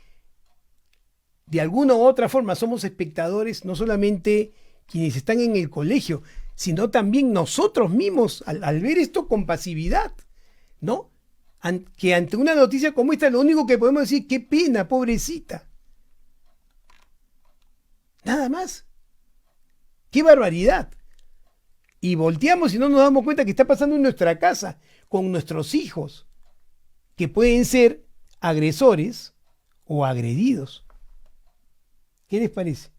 de alguna u otra forma somos espectadores, no solamente quienes están en el colegio, sino también nosotros mismos, al ver esto con pasividad, ¿no? Que ante una noticia como esta, lo único que podemos decir, qué pena, pobrecita. Nada más. Qué barbaridad. Y volteamos y no nos damos cuenta que está pasando en nuestra casa, con nuestros hijos, que pueden ser agresores o agredidos. ¿Qué les parece?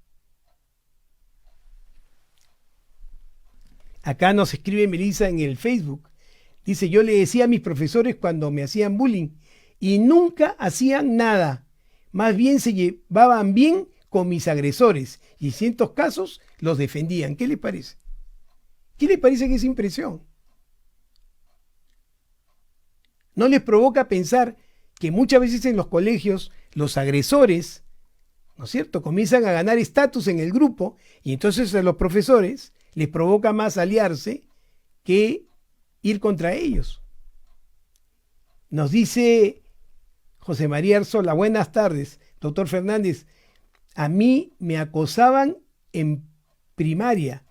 Acá nos escribe Melissa en el Facebook. Dice, yo le decía a mis profesores cuando me hacían bullying y nunca hacían nada. Más bien se llevaban bien con mis agresores y en ciertos casos los defendían. ¿Qué les parece? ¿Qué les parece que es impresión? ¿No les provoca pensar que muchas veces en los colegios los agresores, ¿no es cierto?, comienzan a ganar estatus en el grupo y entonces a los profesores les provoca más aliarse que ir contra ellos? Nos dice José María Arzola, buenas tardes, doctor Fernández. A mí me acosaban en primaria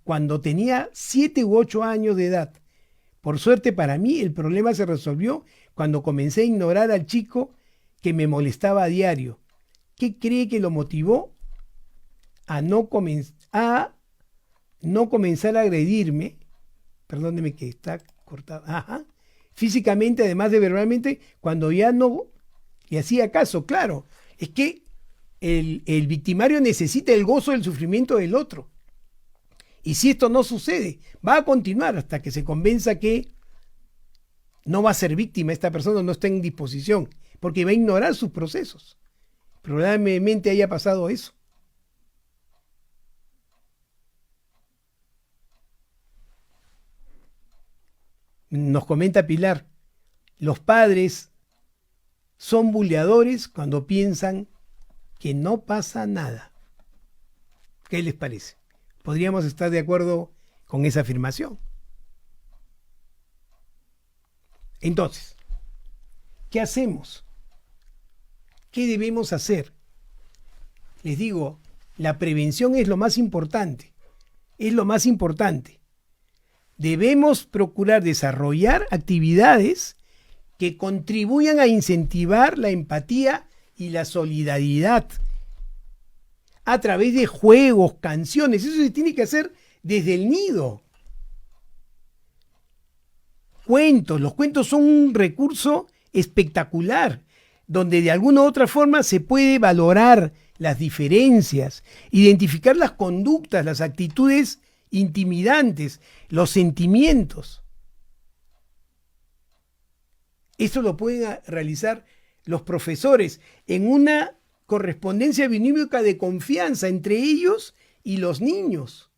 cuando tenía 7 u 8 años de edad. Por suerte para mí el problema se resolvió cuando comencé a ignorar al chico que me molestaba a diario. ¿Qué cree que lo motivó a no comenzar a agredirme? Perdóneme que está cortado. Ajá. Físicamente, además de verbalmente, cuando ya no le hacía caso. Claro, es que el victimario necesita el gozo del sufrimiento del otro. Y si esto no sucede, va a continuar hasta que se convenza que no va a ser víctima, esta persona no está en disposición, porque va a ignorar sus procesos. Probablemente haya pasado eso. Nos comenta Pilar, los padres son buleadores cuando piensan que no pasa nada. ¿Qué les parece? ¿Podríamos estar de acuerdo con esa afirmación? Entonces, ¿qué hacemos? ¿Qué debemos hacer? Les digo, la prevención es lo más importante. Es lo más importante. Debemos procurar desarrollar actividades que contribuyan a incentivar la empatía y la solidaridad a través de juegos, canciones. Eso se tiene que hacer desde el nido. Cuentos. Los cuentos son un recurso espectacular, donde de alguna u otra forma se puede valorar las diferencias, identificar las conductas, las actitudes intimidantes, los sentimientos. Esto lo pueden realizar los profesores en una correspondencia binomíaca de confianza entre ellos y los niños,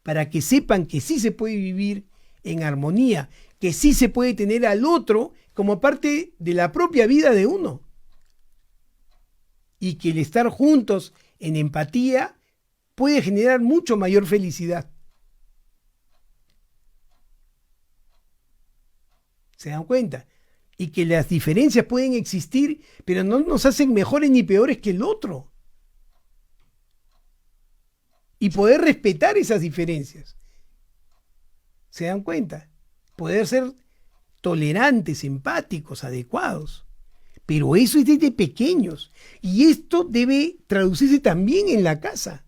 para que sepan que sí se puede vivir en armonía, que sí se puede tener al otro como parte de la propia vida de uno, y que el estar juntos en empatía puede generar mucho mayor felicidad. ¿Se dan cuenta? Y que las diferencias pueden existir, pero no nos hacen mejores ni peores que el otro. Y poder respetar esas diferencias. ¿Se dan cuenta? Poder ser tolerantes, empáticos, adecuados. Pero eso es desde pequeños. Y esto debe traducirse también en la casa.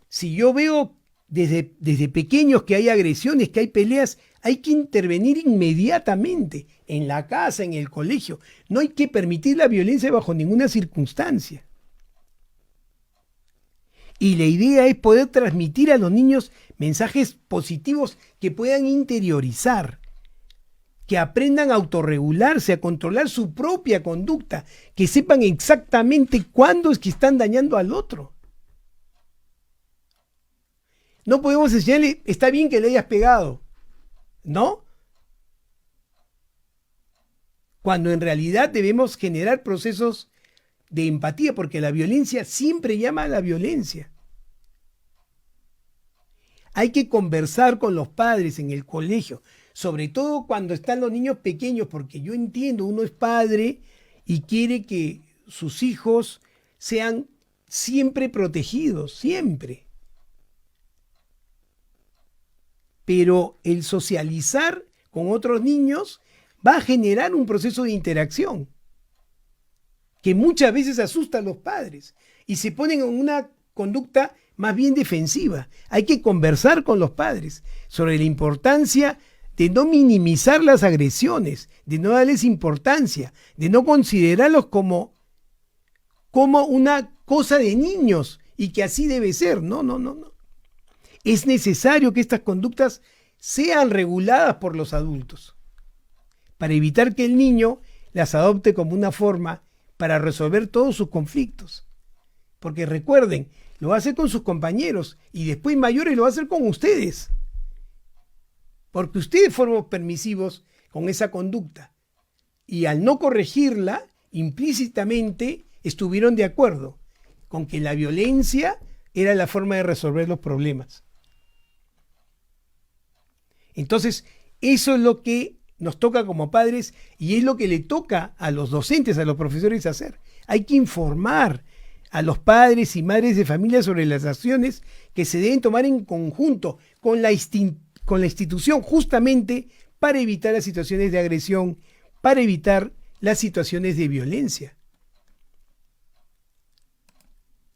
Si yo veo desde pequeños que hay agresiones, que hay peleas, hay que intervenir inmediatamente en la casa, en el colegio. No hay que permitir la violencia bajo ninguna circunstancia. Y la idea es poder transmitir a los niños mensajes positivos que puedan interiorizar, que aprendan a autorregularse, a controlar su propia conducta, que sepan exactamente cuándo es que están dañando al otro. No podemos enseñarle, está bien que le hayas pegado, ¿no? Cuando en realidad debemos generar procesos de empatía, porque la violencia siempre llama a la violencia. Hay que conversar con los padres en el colegio, sobre todo cuando están los niños pequeños, porque yo entiendo, uno es padre y quiere que sus hijos sean siempre protegidos, siempre. Pero el socializar con otros niños va a generar un proceso de interacción que muchas veces asusta a los padres y se ponen en una conducta más bien defensiva. Hay que conversar con los padres sobre la importancia de no minimizar las agresiones, de no darles importancia, de no considerarlos como una cosa de niños y que así debe ser. No. Es necesario que estas conductas sean reguladas por los adultos para evitar que el niño las adopte como una forma para resolver todos sus conflictos. Porque recuerden, lo va a hacer con sus compañeros y después mayores lo va a hacer con ustedes. Porque ustedes fueron permisivos con esa conducta y al no corregirla, implícitamente estuvieron de acuerdo con que la violencia era la forma de resolver los problemas. Entonces, eso es lo que nos toca como padres y es lo que le toca a los docentes, a los profesores hacer. Hay que informar a los padres y madres de familia sobre las acciones que se deben tomar en conjunto con la institución, justamente para evitar las situaciones de agresión, para evitar las situaciones de violencia.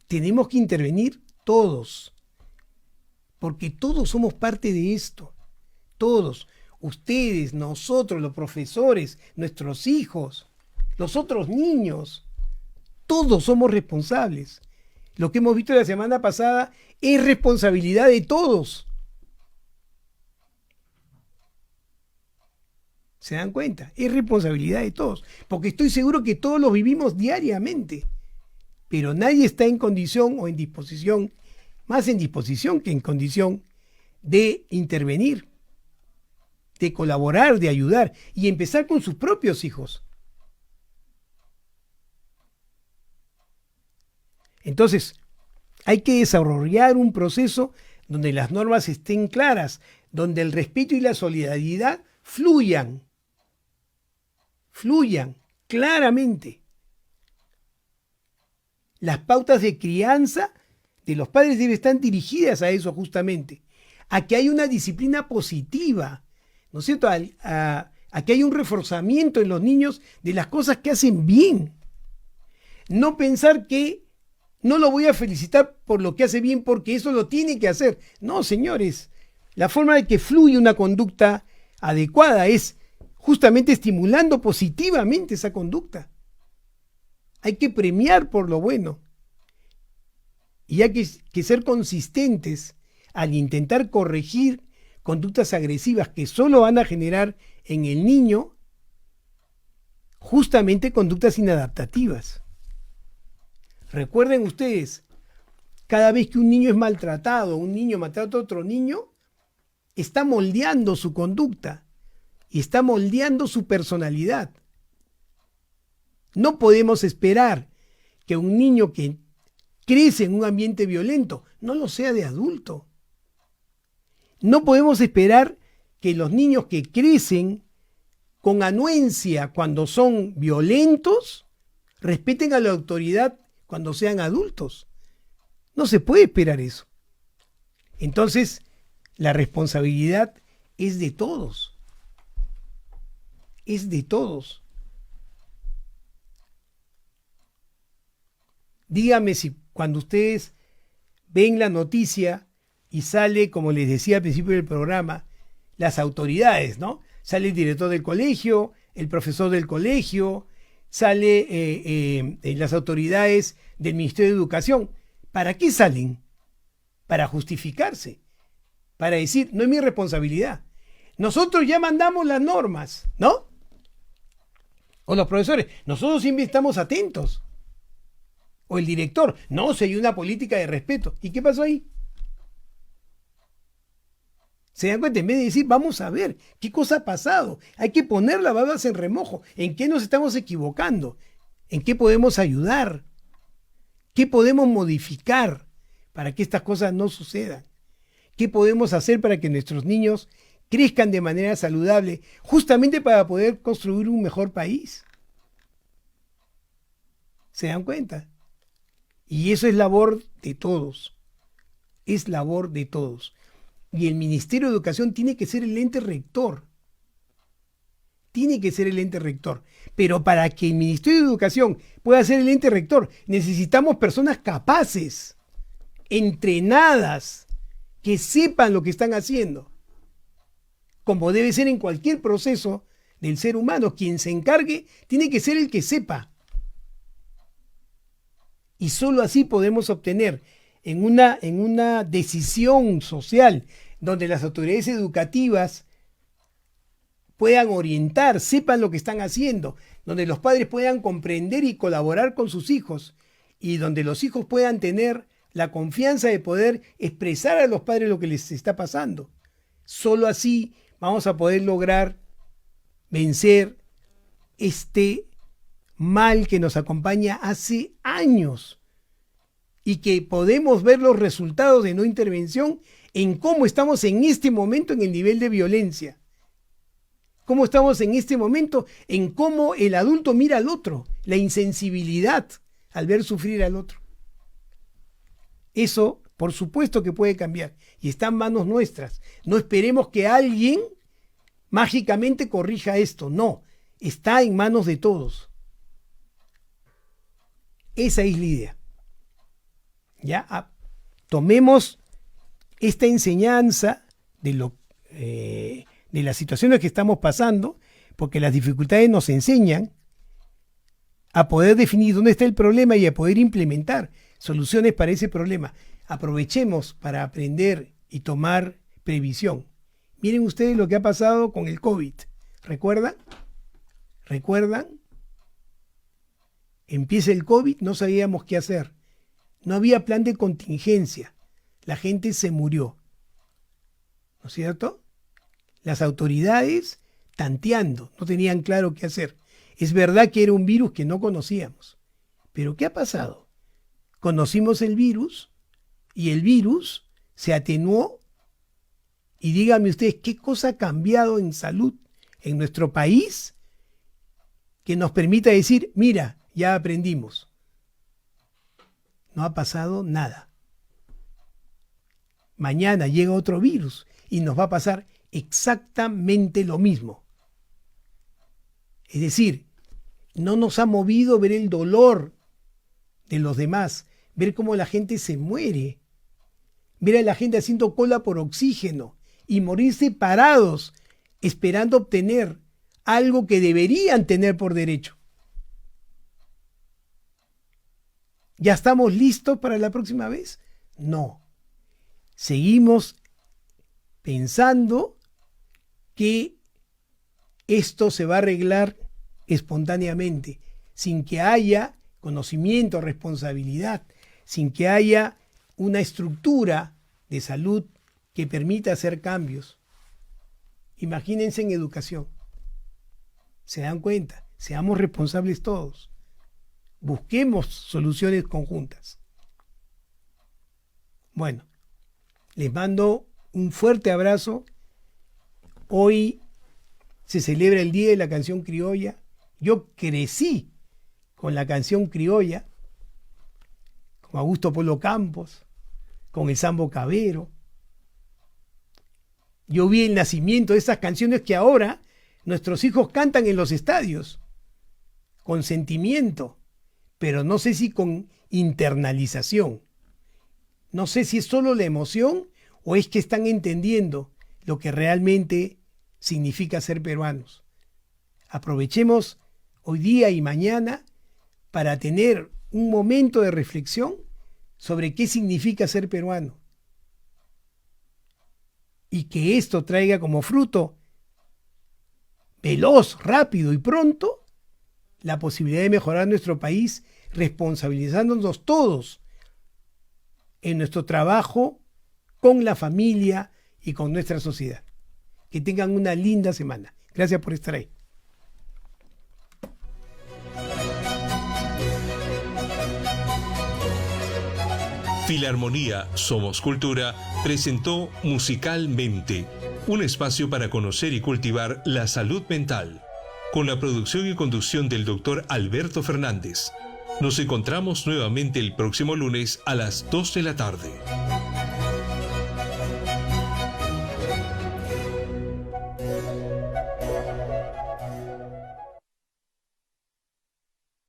Tenemos que intervenir todos, porque todos somos parte de esto. Todos. ustedes, nosotros, los profesores, nuestros hijos, los otros niños. Todos somos responsables. Lo que hemos visto la semana pasada es responsabilidad de todos. ¿Se dan cuenta? Es responsabilidad de todos. Porque estoy seguro que todos lo vivimos diariamente. Pero nadie está en condición o en disposición, más en disposición que en condición, de intervenir, de colaborar, de ayudar y empezar con sus propios hijos. Entonces, hay que desarrollar un proceso donde las normas estén claras, donde el respeto y la solidaridad fluyan claramente. Las pautas de crianza de los padres deben estar dirigidas a eso justamente, a que haya una disciplina positiva, ¿no es cierto? A que haya un reforzamiento en los niños de las cosas que hacen bien. No pensar que no lo voy a felicitar por lo que hace bien porque eso lo tiene que hacer. No, señores, la forma de que fluya una conducta adecuada es justamente estimulando positivamente esa conducta. Hay que premiar por lo bueno. Y hay que ser consistentes al intentar corregir conductas agresivas que solo van a generar en el niño justamente conductas inadaptativas. Recuerden ustedes, cada vez que un niño es maltratado, un niño maltrata a otro niño, está moldeando su conducta y está moldeando su personalidad. No podemos esperar que un niño que crece en un ambiente violento no lo sea de adulto. No podemos esperar que los niños que crecen con anuencia cuando son violentos respeten a la autoridad cuando sean adultos. No se puede esperar eso. Entonces, la responsabilidad es de todos. Es de todos. Dígame si cuando ustedes ven la noticia y sale, como les decía al principio del programa, las autoridades, ¿no? Sale el director del colegio, el profesor del colegio, sale las autoridades del Ministerio de Educación. ¿Para qué salen? Para justificarse, para decir, no es mi responsabilidad. Nosotros ya mandamos las normas, ¿no? O los profesores, nosotros siempre estamos atentos. O el director, no, si hay una política de respeto. ¿Y qué pasó ahí? ¿Se dan cuenta? En vez de decir, vamos a ver qué cosa ha pasado, hay que poner las babas en remojo, en qué nos estamos equivocando, en qué podemos ayudar, qué podemos modificar para que estas cosas no sucedan, qué podemos hacer para que nuestros niños crezcan de manera saludable, justamente para poder construir un mejor país. ¿Se dan cuenta? Y eso es labor de todos, es labor de todos. Y el Ministerio de Educación tiene que ser el ente rector. Tiene que ser el ente rector. Pero para que el Ministerio de Educación pueda ser el ente rector, necesitamos personas capaces, entrenadas, que sepan lo que están haciendo. Como debe ser en cualquier proceso del ser humano, quien se encargue tiene que ser el que sepa. Y solo así podemos obtener en una decisión social donde las autoridades educativas puedan orientar, sepan lo que están haciendo, donde los padres puedan comprender y colaborar con sus hijos y donde los hijos puedan tener la confianza de poder expresar a los padres lo que les está pasando. Solo así vamos a poder lograr vencer este mal que nos acompaña hace años y que podemos ver los resultados de no intervención en cómo estamos en este momento en el nivel de violencia. Cómo estamos en este momento en cómo el adulto mira al otro, la insensibilidad al ver sufrir al otro. Eso, por supuesto que puede cambiar y está en manos nuestras. No esperemos que alguien mágicamente corrija esto. No, está en manos de todos. Esa es la idea. Ya, tomemos esta enseñanza de de las situaciones que estamos pasando, porque las dificultades nos enseñan a poder definir dónde está el problema y a poder implementar soluciones para ese problema. Aprovechemos para aprender y tomar previsión. Miren ustedes lo que ha pasado con el COVID. ¿Recuerdan? ¿Recuerdan? Empieza el COVID, no sabíamos qué hacer. No había plan de contingencia. La gente se murió. ¿No es cierto? Las autoridades tanteando, no tenían claro qué hacer. Es verdad que era un virus que no conocíamos. Pero ¿qué ha pasado? Conocimos el virus y el virus se atenuó. Y díganme ustedes, ¿qué cosa ha cambiado en salud en nuestro país que nos permita decir, mira, ya aprendimos? No ha pasado nada. Mañana llega otro virus y nos va a pasar exactamente lo mismo. Es decir, no nos ha movido ver el dolor de los demás, ver cómo la gente se muere, ver a la gente haciendo cola por oxígeno y morirse parados esperando obtener algo que deberían tener por derecho. ¿Ya estamos listos para la próxima vez? No. Seguimos pensando que esto se va a arreglar espontáneamente, sin que haya conocimiento, responsabilidad, sin que haya una estructura de salud que permita hacer cambios. Imagínense en educación. ¿Se dan cuenta? Seamos responsables todos. Busquemos soluciones conjuntas. Bueno, les mando un fuerte abrazo. Hoy se celebra el Día de la Canción Criolla. Yo crecí con la canción criolla, con Augusto Polo Campos, con el Sambo Cabero. Yo vi el nacimiento de esas canciones que ahora nuestros hijos cantan en los estadios, con sentimiento, pero no sé si con internalización. No sé si es solo la emoción o es que están entendiendo lo que realmente significa ser peruanos. Aprovechemos hoy día y mañana para tener un momento de reflexión sobre qué significa ser peruano. Y que esto traiga como fruto veloz, rápido y pronto la posibilidad de mejorar nuestro país, responsabilizándonos todos en nuestro trabajo con la familia y con nuestra sociedad. Que tengan una linda semana. Gracias por estar ahí. Filarmonía Somos Cultura presentó Musicalmente, un espacio para conocer y cultivar la salud mental, con la producción y conducción del Dr. Alberto Fernández. Nos encontramos nuevamente el próximo lunes a las 2 de la tarde.